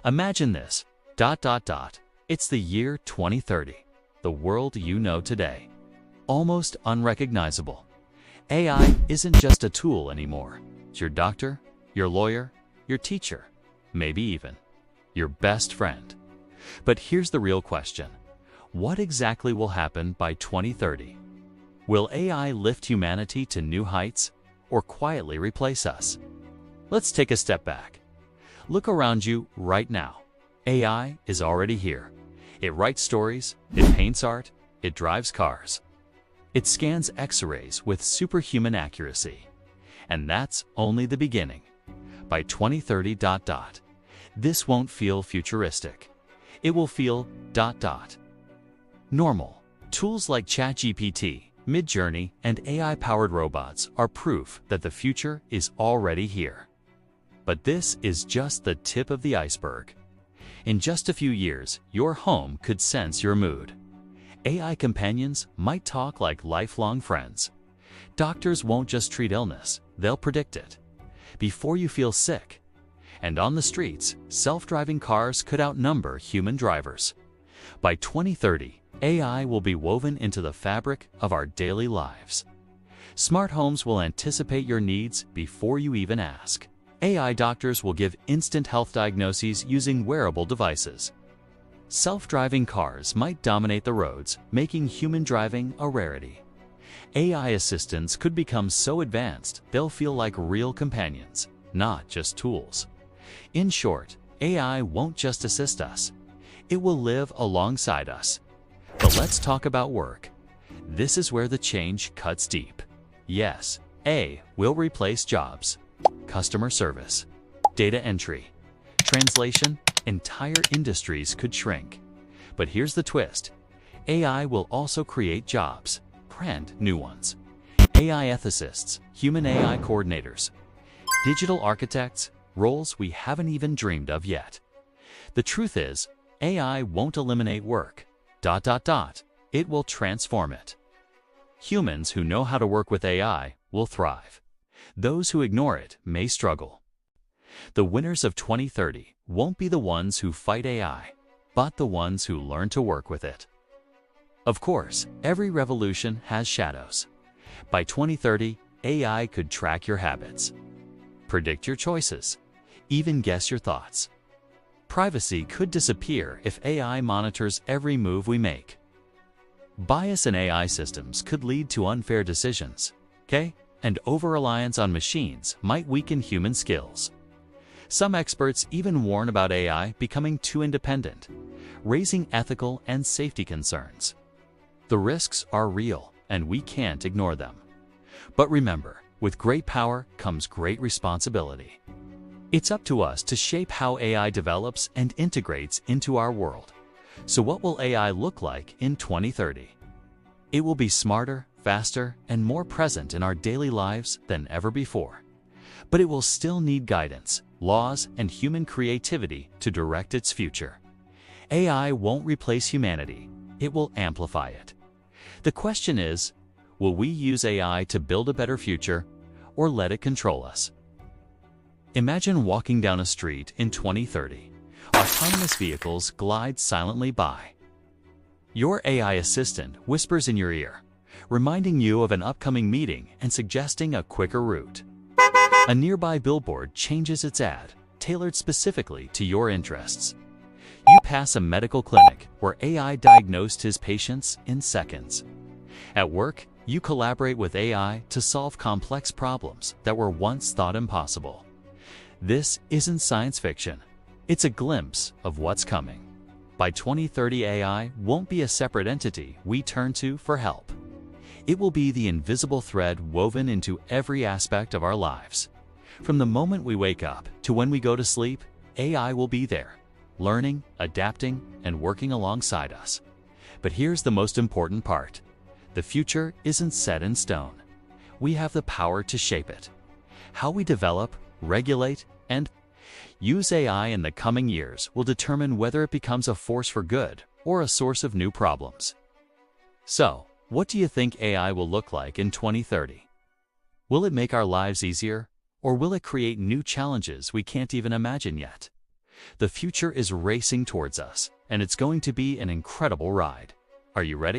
Imagine this, It's the year 2030, the world you know today. Almost unrecognizable. AI isn't just a tool anymore. It's your doctor, your lawyer, your teacher, maybe even your best friend. But here's the real question. What exactly will happen by 2030? Will AI lift humanity to new heights or quietly replace us? Let's take a step back. Look around you right now. AI is already here. It writes stories, it paints art, it drives cars. It scans X-rays with superhuman accuracy. And that's only the beginning. By 2030, this won't feel futuristic. It will feel normal. Tools like ChatGPT, Midjourney, and AI-powered robots are proof that the future is already here. But this is just the tip of the iceberg. In just a few years, your home could sense your mood. AI companions might talk like lifelong friends. Doctors won't just treat illness, they'll predict it before you feel sick. And on the streets, self-driving cars could outnumber human drivers. By 2030, AI will be woven into the fabric of our daily lives. Smart homes will anticipate your needs before you even ask. AI doctors will give instant health diagnoses using wearable devices. Self-driving cars might dominate the roads, making human driving a rarity. AI assistants could become so advanced they'll feel like real companions, not just tools. In short, AI won't just assist us. It will live alongside us. But let's talk about work. This is where the change cuts deep. Yes, AI will replace jobs. Customer service, data entry, translation, entire industries could shrink. But here's the twist. AI will also create jobs, and new ones. AI ethicists, human AI coordinators, digital architects, roles we haven't even dreamed of yet. The truth is, AI won't eliminate work. It will transform it. Humans who know how to work with AI will thrive. Those who ignore it may struggle. The winners of 2030 won't be the ones who fight AI, but the ones who learn to work with it. Of course, every revolution has shadows. By 2030, AI could track your habits, predict your choices, even guess your thoughts. Privacy could disappear if AI monitors every move we make. Bias in AI systems could lead to unfair decisions, and over-reliance on machines might weaken human skills. Some experts even warn about AI becoming too independent, raising ethical and safety concerns. The risks are real, and we can't ignore them. But remember, with great power comes great responsibility. It's up to us to shape how AI develops and integrates into our world. So what will AI look like in 2030? It will be smarter, faster, and more present in our daily lives than ever before. But it will still need guidance, laws, and human creativity to direct its future. AI won't replace humanity, it will amplify it. The question is, will we use AI to build a better future, or let it control us? Imagine walking down a street in 2030. Autonomous vehicles glide silently by. Your AI assistant whispers in your ear, reminding you of an upcoming meeting and suggesting a quicker route. A nearby billboard changes its ad, tailored specifically to your interests. You pass a medical clinic where AI diagnosed his patients in seconds. At work, you collaborate with AI to solve complex problems that were once thought impossible. This isn't science fiction. It's a glimpse of what's coming. By 2030, AI won't be a separate entity we turn to for help. It will be the invisible thread woven into every aspect of our lives. From the moment we wake up to when we go to sleep, AI will be there, learning, adapting, and working alongside us. But here's the most important part. The future isn't set in stone. We have the power to shape it. How we develop, regulate, and use AI in the coming years will determine whether it becomes a force for good or a source of new problems. So, what do you think AI will look like in 2030? Will it make our lives easier, or will it create new challenges we can't even imagine yet? The future is racing towards us, and it's going to be an incredible ride. Are you ready?